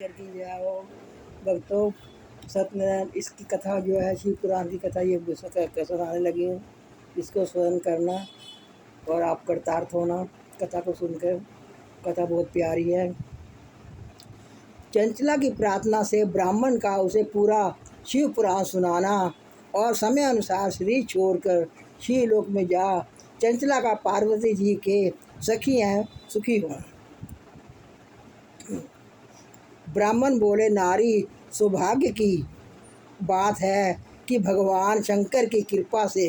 की जो है वो भक्तों सत्यनारायण इसकी कथा जो है शिव पुराण की कथा ये सुनाने लगी हूँ। इसको स्वयं करना और आप कृतार्थ होना। कथा को सुनकर कथा बहुत प्यारी है। चंचला की प्रार्थना से ब्राह्मण का उसे पूरा शिव पुराण सुनाना और समय अनुसार शरीर छोड़कर शिव लोक में जा चंचला का पार्वती जी के सखी हैं सुखी होना। ब्राह्मण बोले, नारी सौभाग्य की बात है कि भगवान शंकर की कृपा से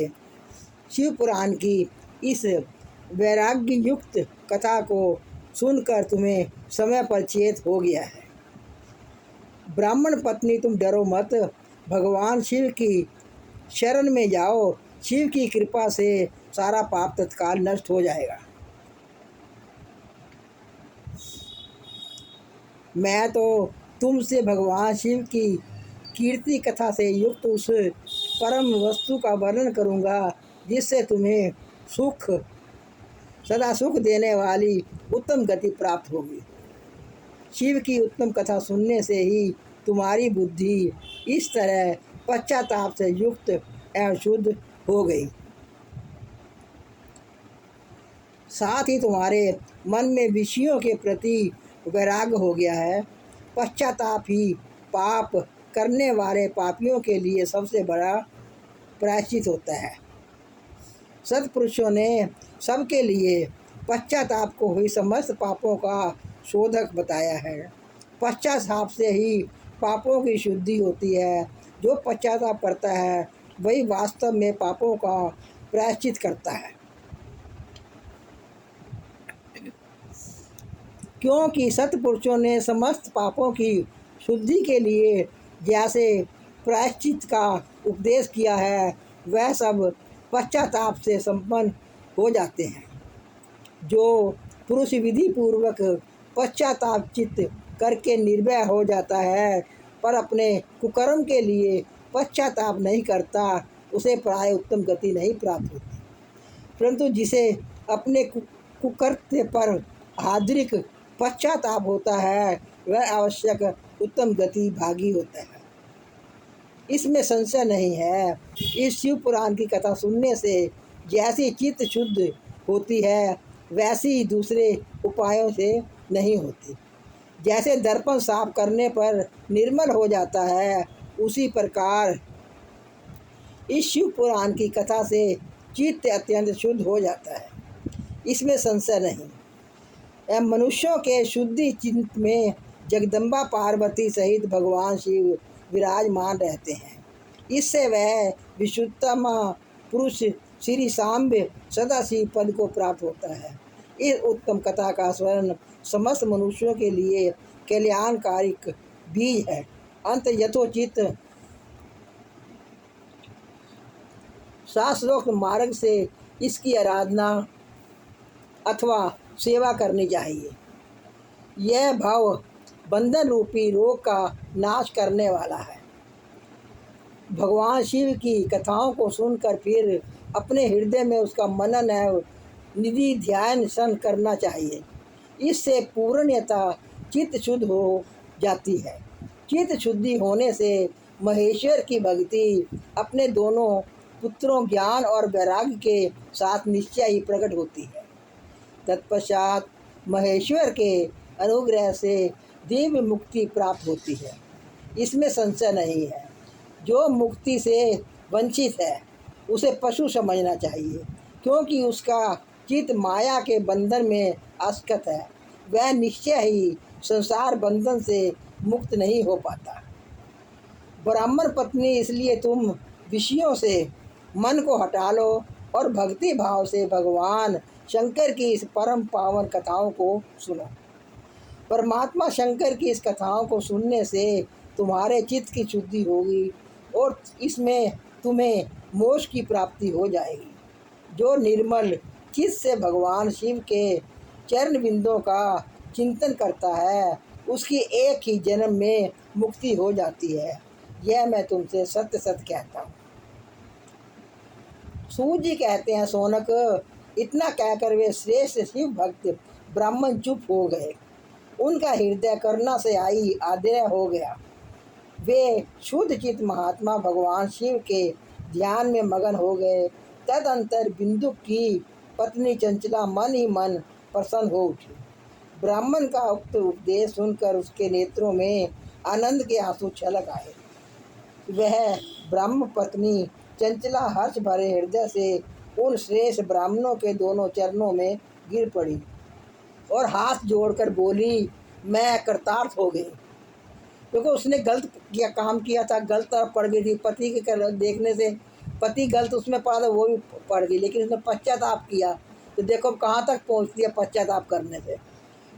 शिव पुराण की इस वैराग्य युक्त कथा को सुनकर तुम्हें समय पर चेत हो गया है। ब्राह्मण पत्नी तुम डरो मत, भगवान शिव की शरण में जाओ, शिव की कृपा से सारा पाप तत्काल नष्ट हो जाएगा। मैं तो तुमसे भगवान शिव की कीर्ति कथा से युक्त उस परम वस्तु का वर्णन करूँगा जिससे तुम्हें सदा सुख देने वाली उत्तम गति प्राप्त होगी। शिव की उत्तम कथा सुनने से ही तुम्हारी बुद्धि इस तरह पश्चाताप से युक्त एवं शुद्ध हो गई। साथ ही तुम्हारे मन में विषयों के प्रति वैराग्य हो गया है। पश्चाताप ही पाप करने वाले पापियों के लिए सबसे बड़ा प्रायश्चित होता है। सत्पुरुषों ने सबके लिए पश्चाताप को ही समस्त पापों का शोधक बताया है। पश्चाताप से ही पापों की शुद्धि होती है। जो पश्चाताप करता है वही वास्तव में पापों का प्रायश्चित करता है, क्योंकि सत्पुरुषों ने समस्त पापों की शुद्धि के लिए जैसे प्रायश्चित का उपदेश किया है वह सब पश्चाताप से संपन्न हो जाते हैं। जो पुरुष विधि पूर्वक पश्चाताप चित्त करके निर्भय हो जाता है पर अपने कुकर्म के लिए पश्चाताप नहीं करता उसे प्राय उत्तम गति नहीं प्राप्त होती, परंतु जिसे अपने कुकृत्य पर हार्दिक पश्चाताप होता है वह आवश्यक उत्तम गति भागी होता है। इसमें संशय नहीं है। इस शिव पुराण की कथा सुनने से जैसी चित्त शुद्ध होती है वैसी दूसरे उपायों से नहीं होती। जैसे दर्पण साफ करने पर निर्मल हो जाता है उसी प्रकार इस शिव पुराण की कथा से चित्त अत्यंत शुद्ध हो जाता है। इसमें संशय नहीं। मनुष्यों के शुद्धि चित्त में जगदम्बा पार्वती सहित भगवान शिव विराजमान रहते हैं। इससे वह विशुद्धतम पुरुष श्री सांब सदाशिव पद को प्राप्त होता है। इस उत्तम कथा का स्मरण समस्त मनुष्यों के लिए कल्याणकारिक बीज है। अंत यथोचित शास्त्रोक्त मार्ग से इसकी आराधना अथवा सेवा करनी चाहिए। यह भाव बंधन रूपी रोग का नाश करने वाला है। भगवान शिव की कथाओं को सुनकर फिर अपने हृदय में उसका मनन एवं निधि ध्यान सन करना चाहिए। इससे पूर्णतः चित्त शुद्ध हो जाती है। चित्त शुद्धि होने से महेश्वर की भक्ति अपने दोनों पुत्रों ज्ञान और वैराग्य के साथ निश्चय ही प्रकट होती है। तत्पश्चात महेश्वर के अनुग्रह से दिव्य मुक्ति प्राप्त होती है। इसमें संशय नहीं है। जो मुक्ति से वंचित है उसे पशु समझना चाहिए, क्योंकि उसका चित्त माया के बंधन में आसक्त है। वह निश्चय ही संसार बंधन से मुक्त नहीं हो पाता। ब्राह्मण पत्नी, इसलिए तुम विषयों से मन को हटा लो और भक्ति भाव से भगवान शंकर की इस परम पावन कथाओं को सुनो। परमात्मा शंकर की इस कथाओं को सुनने से तुम्हारे चित्त की शुद्धि होगी और इसमें तुम्हें मोक्ष की प्राप्ति हो जाएगी। जो निर्मल चित्त से भगवान शिव के चरण बिंदों का चिंतन करता है उसकी एक ही जन्म में मुक्ति हो जाती है। यह मैं तुमसे सत्य सत्य कहता हूँ। सूत जी कहते हैं, सोनक, इतना कहकर वे श्रेष्ठ शिव भक्त ब्राह्मण चुप हो गए। उनका हृदय करुणा से आई आदर हो गया। वे शुद्ध चित महात्मा भगवान शिव के ध्यान में मगन हो गए। तदंतर बिंदु की पत्नी चंचला मन ही मन प्रसन्न हो उठी। ब्राह्मण का उक्त उपदेश सुनकर उसके नेत्रों में आनंद के आंसू छलक आए। वह ब्राह्म पत्नी चंचला हर्ष भरे हृदय से उन श्रेष्ठ ब्राह्मणों के दोनों चरणों में गिर पड़ी और हाथ जोड़कर बोली, मैं कृतार्थ हो गई। क्योंकि उसने गलत काम किया था, गलत तरफ पड़ गई थी। पति के देखने से पति गलत उसमें पड़ा था, वो भी पड़ गई, लेकिन उसने पश्चाताप किया तो देखो कहाँ तक पहुँच दिया पश्चाताप करने से।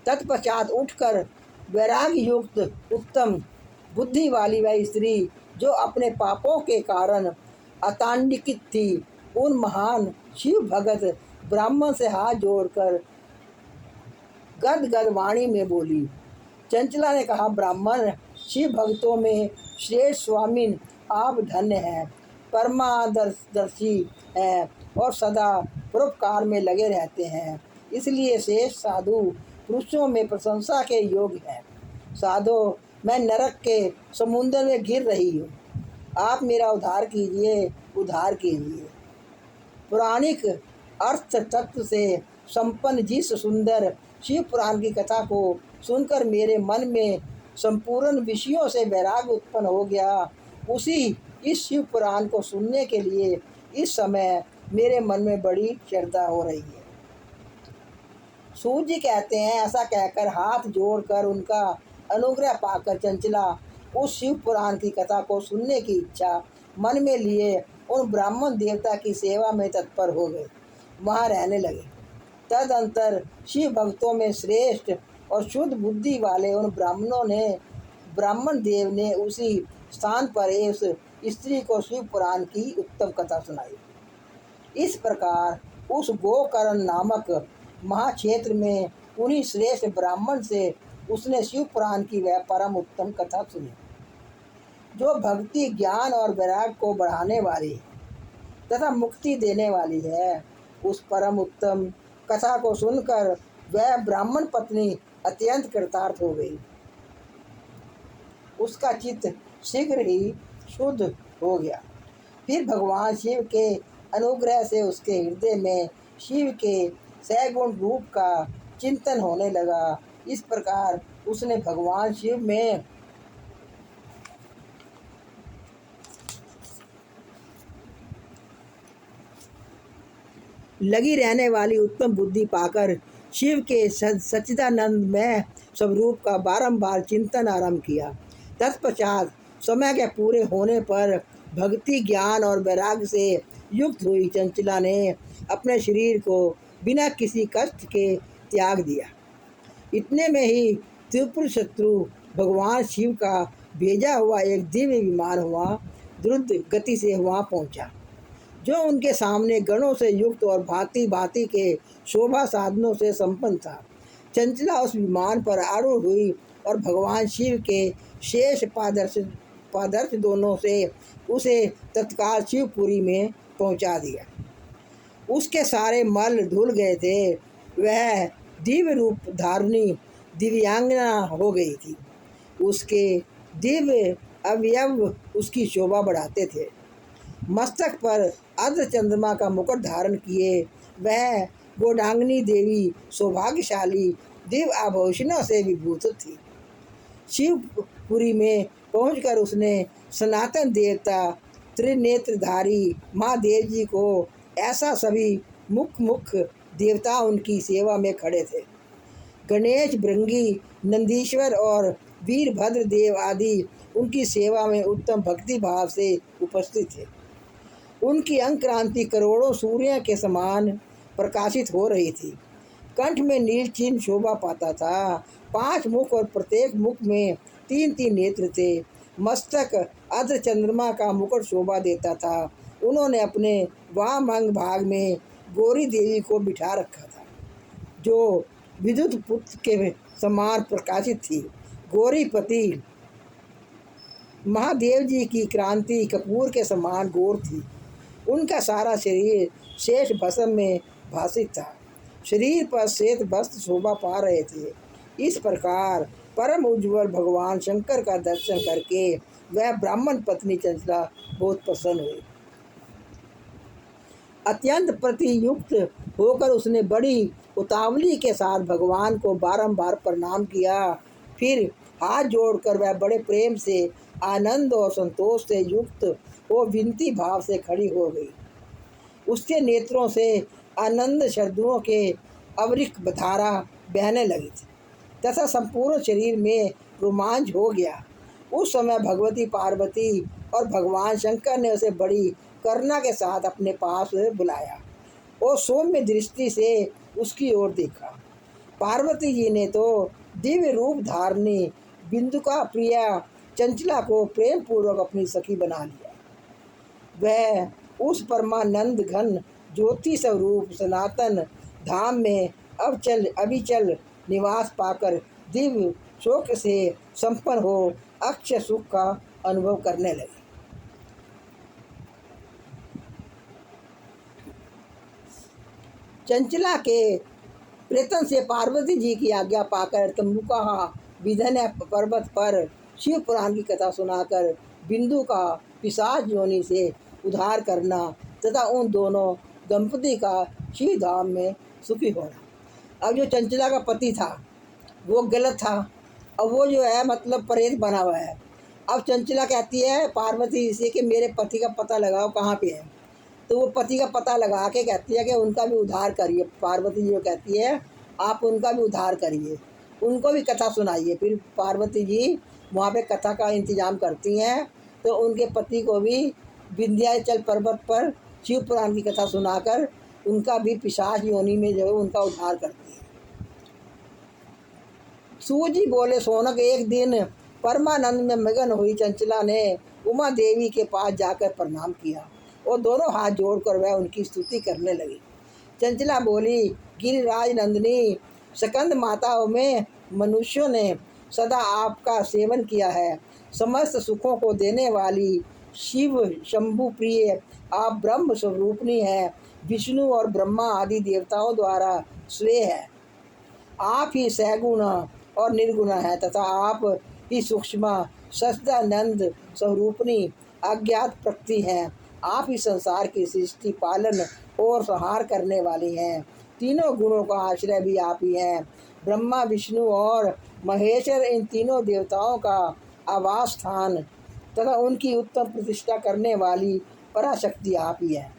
तत्पश्चात उठकर वैराग्य युक्त उत्तम बुद्धि वाली वह स्त्री जो अपने पापों के कारण अतांडिकित थी, उन महान शिव भगत ब्राह्मण से हाथ जोड़कर गदगद वाणी में बोली। चंचला ने कहा, ब्राह्मण शिव भक्तों में श्रेष्ठ स्वामिन आप धन्य हैं, परमादर्शी हैं और सदा परोपकार में लगे रहते हैं, इसलिए श्रेष्ठ साधु पुरुषों में प्रशंसा के योग्य हैं। साधो, मैं नरक के समुद्र में गिर रही हूँ, आप मेरा उद्धार कीजिए, उद्धार कीजिए। पुराणिक अर्थ तत्व से संपन्न जिस सुंदर शिव पुराण की कथा को सुनकर मेरे मन में संपूर्ण विषयों से वैराग्य उत्पन्न हो गया, उसी इस शिव पुराण को सुनने के लिए इस समय मेरे मन में बड़ी श्रद्धा हो रही है। सूत जी कहते हैं, ऐसा कहकर हाथ जोड़कर उनका अनुग्रह पाकर चंचला उस शिव पुराण की कथा को सुनने की इच्छा मन में लिए उन ब्राह्मण देवता की सेवा में तत्पर हो गए, वहाँ रहने लगे। तदंतर शिव भक्तों में श्रेष्ठ और शुद्ध बुद्धि वाले उन ब्राह्मण देव ने उसी स्थान पर उस स्त्री को शिव पुराण की उत्तम कथा सुनाई। इस प्रकार उस गोकर्ण नामक महाक्षेत्र में उन्हीं श्रेष्ठ ब्राह्मण से उसने शिव पुराण की वह परम उत्तम कथा सुनी, जो भक्ति, ज्ञान और वैराग्य को बढ़ाने वाली तथा मुक्ति देने वाली है। उस परम उत्तम कथा को सुनकर वह ब्राह्मण पत्नी अत्यंत कृतार्थ हो गई। उसका चित्त शीघ्र ही शुद्ध हो गया। फिर भगवान शिव के अनुग्रह से उसके हृदय में शिव के सैगुण रूप का चिंतन होने लगा। इस प्रकार उसने भगवान शिव में लगी रहने वाली उत्तम बुद्धि पाकर शिव के सच्चिदानंदमय स्वरूप का बारंबार चिंतन आरंभ किया। तत्पश्चात समय के पूरे होने पर भक्ति, ज्ञान और वैराग्य से युक्त हुई चंचला ने अपने शरीर को बिना किसी कष्ट के त्याग दिया। इतने में ही त्रिपुर शत्रु भगवान शिव का भेजा हुआ एक दिव्य विमान द्रुत गति से वहाँ पहुँचा, जो उनके सामने गणों से युक्त और भांति भांति के शोभा साधनों से संपन्न था। चंचला उस विमान पर आरूढ़ हुई और भगवान शिव के शेष पादर्श दोनों से उसे तत्काल शिवपुरी में पहुंचा दिया। उसके सारे मल धुल गए थे। वह दिव्य रूप धारणी दिव्यांगना हो गई थी। उसके दिव्य अवयव उसकी शोभा बढ़ाते थे। मस्तक पर अर्ध चंद्रमा का मुकुट धारण किए वह गोडांगनी देवी सौभाग्यशाली दिव्य आभूषणों से विभूषित थी। शिवपुरी में पहुंचकर उसने सनातन देवता त्रिनेत्रधारी महादेव जी को ऐसा सभी मुख्य देवता उनकी सेवा में खड़े थे। गणेश, भृंगी, नंदीश्वर और वीरभद्र देव आदि उनकी सेवा में उत्तम भक्ति भाव से उपस्थित थे। उनकी अंक्रांति करोड़ों सूर्य के समान प्रकाशित हो रही थी। कंठ में नील चिन्ह शोभा पाता था। 5 मुख और प्रत्येक मुख में 3-3 नेत्र थे। मस्तक अर्ध चंद्रमा का मुकुट शोभा देता था। उन्होंने अपने वाम अंग भाग में गौरी देवी को बिठा रखा था, जो विद्युत पुत्र के समान प्रकाशित थी। गौरीपति महादेव जी की क्रांति कपूर के समान गौर थी। उनका सारा शरीर शेष भस्म में भासित था। शरीर पर श्वेत वस्त्र शोभा पा रहे थे। इस प्रकार परम उज्ज्वल भगवान शंकर का दर्शन करके वह ब्राह्मण पत्नी चंचला बहुत प्रसन्न हुई। अत्यंत प्रतियुक्त होकर उसने बड़ी उतावली के साथ भगवान को बारंबार प्रणाम किया। फिर हाथ जोड़कर वह बड़े प्रेम से, आनंद और संतोष से युक्त वो विनती भाव से खड़ी हो गई। उसके नेत्रों से आनंद शरदुओं के अवरिक धारा बहने लगी थी तथा संपूर्ण शरीर में रोमांच हो गया। उस समय भगवती पार्वती और भगवान शंकर ने उसे बड़ी करुणा के साथ अपने पास बुलाया और सौम्य दृष्टि से उसकी ओर देखा। पार्वती जी ने तो दिव्य रूप धारणी बिंदुका प्रिया चंचला को प्रेम पूर्वक अपनी सखी बना लिया। वह उस परमानंद घन ज्योति स्वरूप सनातन धाम में अविचल निवास पाकर दिव्य शोक से संपन्न हो अक्षय सुख का अनुभव करने लगे। चंचला के प्रयत्न से पार्वती जी की आज्ञा पाकर तंबुका विधन पर्वत पर शिव पुराण की कथा सुनाकर बिंदु का पिशाच योनि से उद्धार करना तथा उन दोनों दंपति का शिव धाम में सुखी होना। अब जो चंचला का पति था वो गलत था। अब वो जो है मतलब प्रेत बना हुआ है। अब चंचला कहती है पार्वती जी से कि मेरे पति का पता लगाओ कहाँ पे है। तो वो पति का पता लगा के कहती है कि उनका भी उद्धार करिए। पार्वती जी कहती है आप उनका भी उद्धार करिए, उनको भी कथा सुनाइए। फिर पार्वती जी वहाँ पे कथा का इंतजाम करती हैं तो उनके पति को भी विंध्याचल पर्वत पर शिव पुराण की कथा सुनाकर उनका भी पिशाच योनि में जो है उनका उद्धार करती है। सूजी बोले सोनक एक दिन परमानंद में मगन हुई चंचला ने उमा देवी के पास जाकर प्रणाम किया और दोनों हाथ जोड़कर वह उनकी स्तुति करने लगी। चंचला बोली गिरिराज नंदिनी सकंद माताओं में मनुष्यों ने सदा आपका सेवन किया है। समस्त सुखों को देने वाली शिव शंभु प्रिय आप ब्रह्म स्वरूपनी है। विष्णु और ब्रह्मा आदि देवताओं द्वारा श्रेय है। आप ही सैगुण और निर्गुण है तथा आप ही सूक्ष्म सच्चिदानंद स्वरूपनी अज्ञात प्रकृति है। आप ही संसार की सृष्टि पालन और संहार करने वाली हैं। तीनों गुणों का आश्रय भी आप ही हैं। ब्रह्मा विष्णु और महेश्वर इन तीनों देवताओं का आवास स्थान तथा उनकी उत्तम प्रतिष्ठा करने वाली पराशक्ति आप ही है।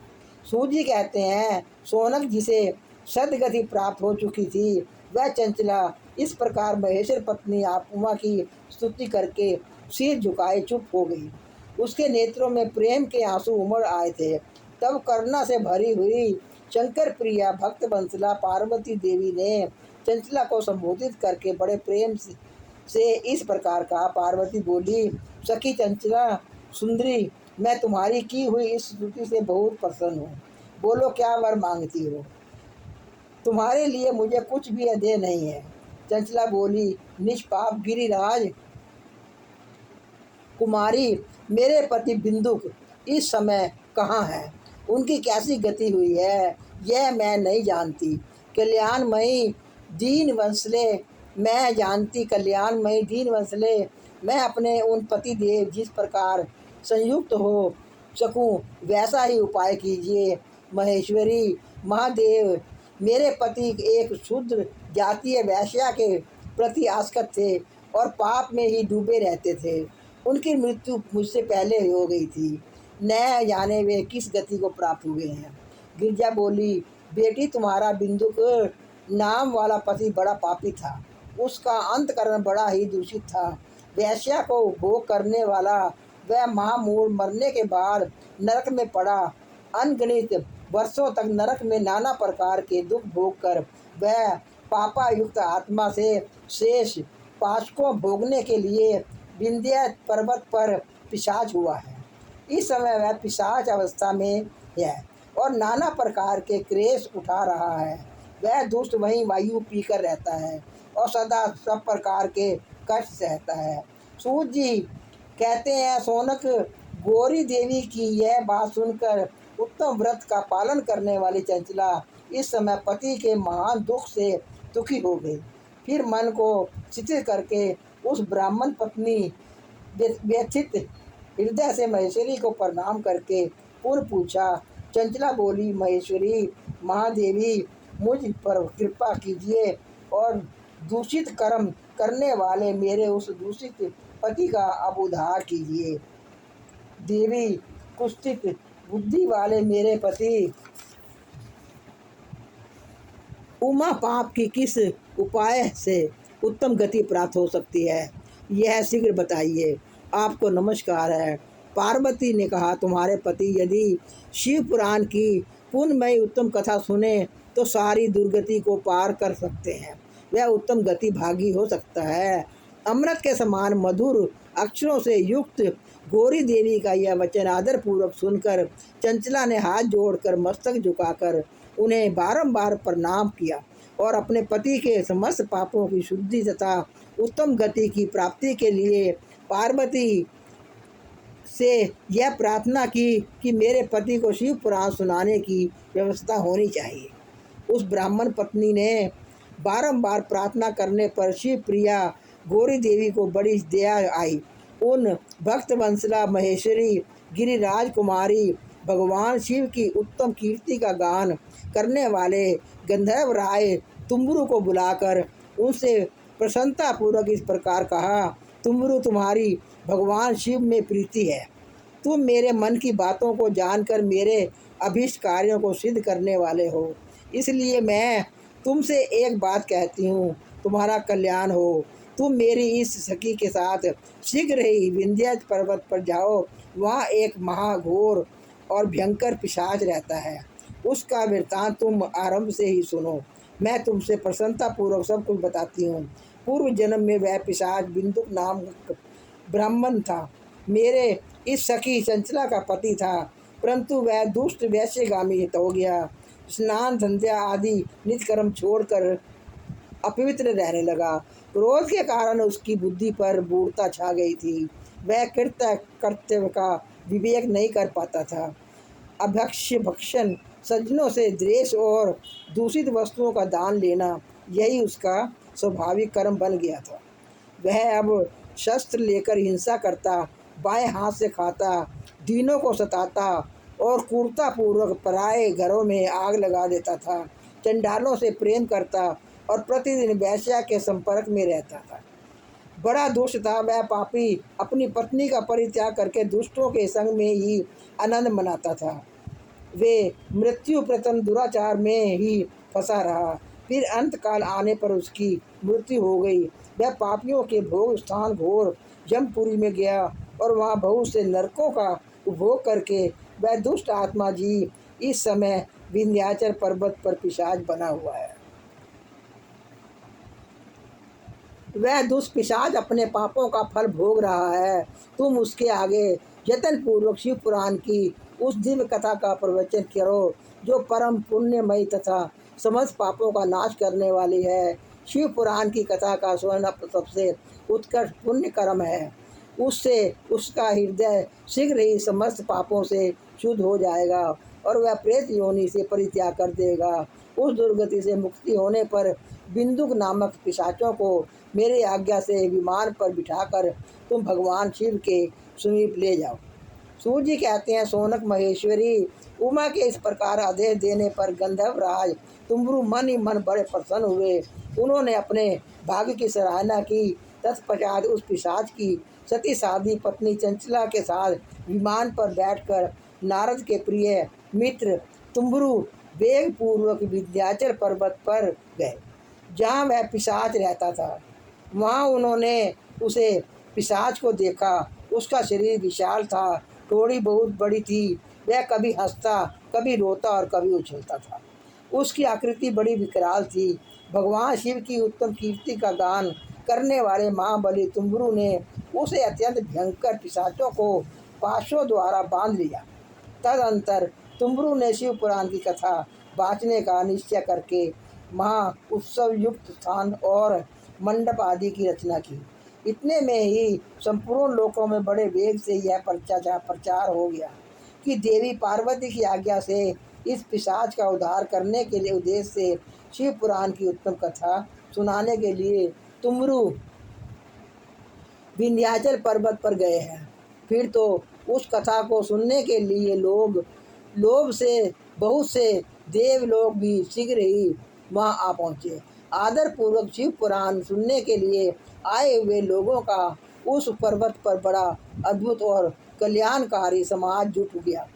सूजी कहते हैं सोनक जिसे सदगति प्राप्त हो चुकी थी वह चंचला इस प्रकार महेश्वर पत्नी आप उमा की स्तुति करके सिर झुकाए चुप हो गई। उसके नेत्रों में प्रेम के आंसू उमड़ आए थे। तब करुणा से भरी हुई शंकर प्रिया भक्त बंसला पार्वती देवी ने चंचला को संबोधित करके बड़े प्रेम से इस प्रकार कहा। पार्वती बोली सखी चंचला सुंदरी मैं तुम्हारी की हुई इस स्तुति से बहुत प्रसन्न हूँ। बोलो क्या वर मांगती हो। तुम्हारे लिए मुझे कुछ भी अदेय नहीं है। चंचला बोली निष्पाप गिरिराज कुमारी मेरे पति बिंदुक इस समय कहाँ है, उनकी कैसी गति हुई है यह मैं नहीं जानती। कल्याणमयी दीन वंसले मैं जानती कल्याणमयी दीन वंसले मैं अपने उन पति देव जिस प्रकार संयुक्त हो सकूं वैसा ही उपाय कीजिए। महेश्वरी महादेव मेरे पति एक शूद्र जातीय वैश्या के प्रति आसक्त थे और पाप में ही डूबे रहते थे। उनकी मृत्यु मुझसे पहले हो गई थी। न जाने वे किस गति को प्राप्त हुए हैं। गिरजा बोली बेटी तुम्हारा बिंदुक नाम वाला पति बड़ा पापी था। उसका अंतकरण बड़ा ही दूषित था। वैश्या को उपभोग करने वाला वह महामूढ़ मरने के बाद नरक में पड़ा। अनगिनत वर्षों तक नरक में नाना प्रकार के दुख भोग कर वह पापायुक्त आत्मा से शेष पाशकों भोगने के लिए विंध्य पर्वत पर पिशाच हुआ है। इस समय वह पिशाच अवस्था में है और नाना प्रकार के क्लेश उठा रहा है। वह दुष्ट वहीं वायु पीकर रहता है और सदा सब प्रकार के कष्ट सहता है। सूत जी कहते हैं सोनक गौरी देवी की यह बात सुनकर उत्तम व्रत का पालन करने वाली चंचला इस समय पति के महान दुख से दुखी हो गई। फिर मन को शिथिल करके उस ब्राह्मण पत्नी व्यथित हृदय से महेश्वरी को प्रणाम करके पुनः पूछा। चंचला बोली, महेश्वरी महादेवी, मुझ पर कृपा कीजिए और दूषित कर्म करने वाले मेरे उस दूषित पति का अब उद्धार कीजिए। देवी, कुत्सित बुद्धि वाले मेरे पति उमा पाप की किस उपाय से उत्तम गति प्राप्त हो सकती है, यह शीघ्र बताइए। आपको नमस्कार है। पार्वती ने कहा, तुम्हारे पति यदि शिव पुराण की पुण्यमयी उत्तम कथा सुने तो सारी दुर्गति को पार कर सकते हैं। वह उत्तम गति भागी हो सकता है। अमृत के समान मधुर अक्षरों से युक्त गौरी देवी का यह वचन आदरपूर्वक सुनकर चंचला ने हाथ जोड़कर मस्तक झुकाकर उन्हें बारंबार प्रणाम किया और अपने पति के समस्त पापों की शुद्धि तथा उत्तम गति की प्राप्ति के लिए पार्वती से यह प्रार्थना की कि मेरे पति को शिव पुराण सुनाने की व्यवस्था होनी चाहिए। उस ब्राह्मण पत्नी ने बारंबार प्रार्थना करने पर शिव प्रिया गौरी देवी को बड़ी दया आई। उन भक्त वंशला महेश्वरी गिरिराज कुमारी भगवान शिव की उत्तम कीर्ति का गान करने वाले गंधर्व राय तुम्बरू को बुलाकर उनसे प्रसन्नतापूर्वक इस प्रकार कहा, तुम्बरू, तुम्हारी भगवान शिव में प्रीति है। तुम मेरे मन की बातों को जानकर मेरे अभीष्ट कार्यों को सिद्ध करने वाले हो। इसलिए मैं तुमसे एक बात कहती हूँ, तुम्हारा कल्याण हो। तुम मेरी इस सखी के साथ शीघ्र ही विंध्याचल पर्वत पर जाओ। वहाँ एक महाघोर और भयंकर पिशाच रहता है। उसका वृत्तांत तुम आरंभ से ही सुनो। मैं तुमसे प्रसन्नतापूर्वक सब कुछ बताती हूँ। पूर्व जन्म में वह पिशाच बिंदुक नाम ब्राह्मण था। मेरे इस सखी चंचला का पति था, परंतु वह दुष्ट वैश्यगामी हो गया। स्नान संध्या आदि नित्यकर्म छोड़कर अपवित्र रहने लगा। क्रोध के कारण उसकी बुद्धि पर मूढ़ता छा गई थी। वह कृत्य कर्तव्य का विवेक नहीं कर पाता था। अभक्ष्य भक्षण, सज्जनों से द्वेष और दूषित वस्तुओं का दान लेना, यही उसका स्वाभाविक कर्म बन गया था। वह अब शस्त्र लेकर हिंसा करता, बाएं हाथ से खाता, दीनों को सताता और क्रूरतापूर्वक पराए घरों में आग लगा देता था। चंडालों से प्रेम करता और प्रतिदिन वैश्या के संपर्क में रहता था। बड़ा दुष्ट था वह पापी। अपनी पत्नी का परित्याग करके दुष्टों के संग में ही आनंद मनाता था। वे मृत्यु प्रथम दुराचार में ही फंसा रहा। फिर अंतकाल आने पर उसकी मृत्यु हो गई। वह पापियों के भोग स्थान घोर यमपुरी में गया और वहाँ बहुत से नरकों का उपभोग करके वह दुष्ट आत्मा जी इस समय विंध्याचल पर्वत पर पिशाच बना हुआ है। वह दुष्पिशाच अपने पापों का फल भोग रहा है। तुम उसके आगे यत्न पूर्वक शिव पुराण की उस दिव्य कथा का प्रवचन करो, जो परम पुण्यमयी तथा समस्त पापों का नाश करने वाली है। शिव पुराण की कथा का स्वर्ण सबसे उत्कृष्ट पुण्य कर्म है। उससे उसका हृदय शीघ्र ही समस्त पापों से शुद्ध हो जाएगा और वह प्रेत योनि से परित्याग कर देगा। उस दुर्गति से मुक्ति होने पर बिंदुक नामक पिशाचों को मेरी आज्ञा से विमान पर बिठाकर तुम भगवान शिव के समीप ले जाओ। सूर्य जी कहते हैं, सोनक महेश्वरी उमा के इस प्रकार आदेश देने पर गंधर्व राज तुम्बरू मन ही मन बड़े प्रसन्न हुए। उन्होंने अपने भाग्य की सराहना की। तत्पश्चात उस पिशाच की सती साधी पत्नी चंचला के साथ विमान पर बैठकर नारद के प्रिय मित्र तुम्बरू वेग पूर्वक विंध्याचल पर्वत पर गए, जहाँ वह पिशाच रहता था। वहाँ उन्होंने उसे पिशाच को देखा। उसका शरीर विशाल था, थोड़ी बहुत बड़ी थी। वह कभी हंसता, कभी रोता और कभी उछलता था। उसकी आकृति बड़ी विकराल थी। भगवान शिव की उत्तम कीर्ति का गान करने वाले महाबली तुम्बरू ने उसे अत्यंत भयंकर पिशाचों को पाशों द्वारा बांध लिया। तदंतर तुम्बरू ने शिव पुराण की कथा बाँचने का निश्चय करके महा उत्सव युक्त स्थान और मंडप आदि की रचना की। इतने में ही संपूर्ण लोकों में बड़े वेग से यह प्रचार हो गया कि देवी पार्वती की आज्ञा से इस पिशाच का उद्धार करने के लिए उद्देश्य से शिव पुराण की उत्तम कथा सुनाने के लिए तुमरू विंध्याचल पर्वत पर गए हैं। फिर तो उस कथा को सुनने के लिए लोभ से बहुत से देवलोग भी शीघ्र ही वहां आ पहुँचे। आदर पूर्वक शिव पुराण सुनने के लिए आए हुए लोगों का उस पर्वत पर बड़ा अद्भुत और कल्याणकारी समाज जुट गया।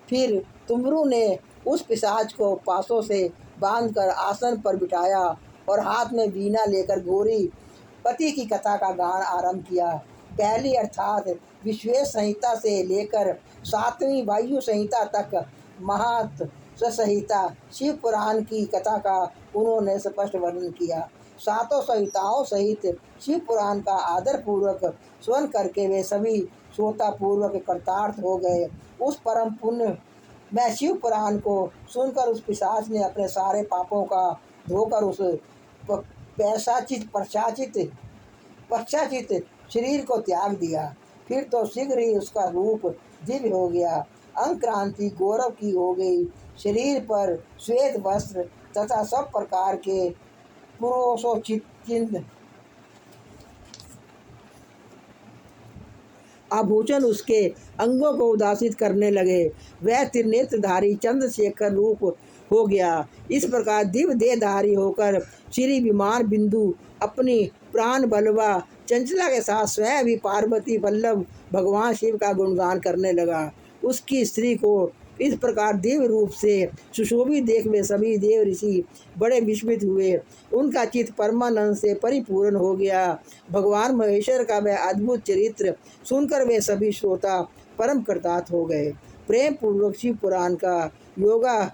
फिर तुमरू ने उस पिशाच को पासों से बांधकर आसन पर बिठाया और हाथ में वीणा लेकर गोरी पति की कथा का गान आरंभ किया। पहली अर्थात विश्वेश संहिता से लेकर 7वीं वायु संहिता तक महत संहिता शिव पुराण की कथा का उन्होंने स्पष्ट वर्णन किया। 7 संहिताओं सहित शिव पुराण का आदर पूर्वक श्रवण करके वे सभी श्रोता पूर्वक कृतार्थ हो गए। उस परम पुण्य में शिव पुराण को सुनकर उस पिशाच ने अपने सारे पापों का धोकर उस पश्चाचित शरीर को त्याग दिया। फिर तो शीघ्र ही उसका रूप दिव्य हो गया, अंग क्रांति गौरव की हो गई। शरीर पर श्वेत वस्त्र तथा सब प्रकार के पुरुषोचित आभूषण उसके अंगों को उदासित करने लगे। वह त्रिनेत्रधारी चंद्रशेखर रूप हो गया। इस प्रकार दिव्य देहधारी होकर श्री विमान बिंदु अपनी प्राण बलवा चंचला के साथ स्वयं भी पार्वती वल्लभ भगवान शिव का गुणगान करने लगा। उसकी स्त्री को इस प्रकार दिव्य रूप से सुशोभित देख वे सभी देव ऋषि बड़े विस्मित हुए। उनका चित्त परमानंद से परिपूर्ण हो गया। भगवान महेश्वर का वह अद्भुत चरित्र सुनकर वे सभी श्रोता परम कृतार्थ हो गए। प्रेम पूर्वक शिव पुराण का योगा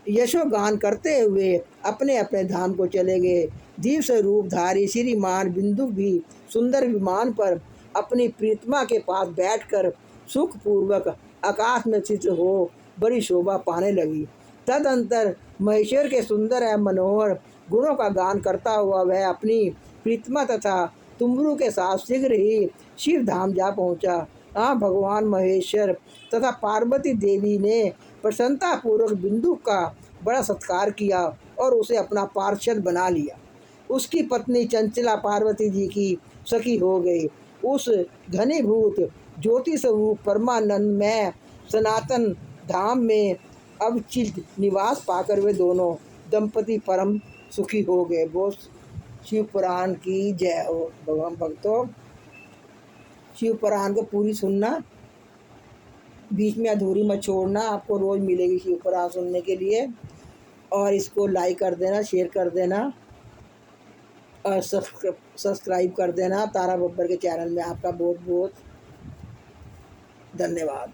यशोगान करते हुए अपने अपने धाम को चले गए। दिव्य स्वरूपधारी श्रीमान बिंदु भी सुंदर विमान पर अपनी प्रीतमा के पास बैठकर सुख पूर्वक आकाश में स्थित हो बड़ी शोभा पाने लगी। तदंतर महेश्वर के सुंदर एवं मनोहर गुणों का गान करता हुआ वह अपनी प्रीतमा तथा तुमरू के साथ शीघ्र ही शिव धाम जा पहुंचा। वहाँ भगवान महेश्वर तथा पार्वती देवी ने प्रसन्नता पूर्वक बिंदु का बड़ा सत्कार किया और उसे अपना पार्षद बना लिया। उसकी पत्नी चंचला पार्वती जी की सखी हो गई। उस घनीभूत ज्योति स्वरूप परमानंद में सनातन धाम में अविचलित निवास पाकर वे दोनों दंपति परम सुखी हो गए। वो शिव पुराण की जय हो। भगवान भक्तों, शिव पुराण को पूरी सुनना, बीच में अधूरी मत छोड़ना। आपको रोज़ मिलेगी शिव पुराण सुनने के लिए। और इसको लाइक कर देना, शेयर कर देना और सब्सक्राइब कर देना तारा बब्बर के चैनल में। आपका बहुत बहुत धन्यवाद।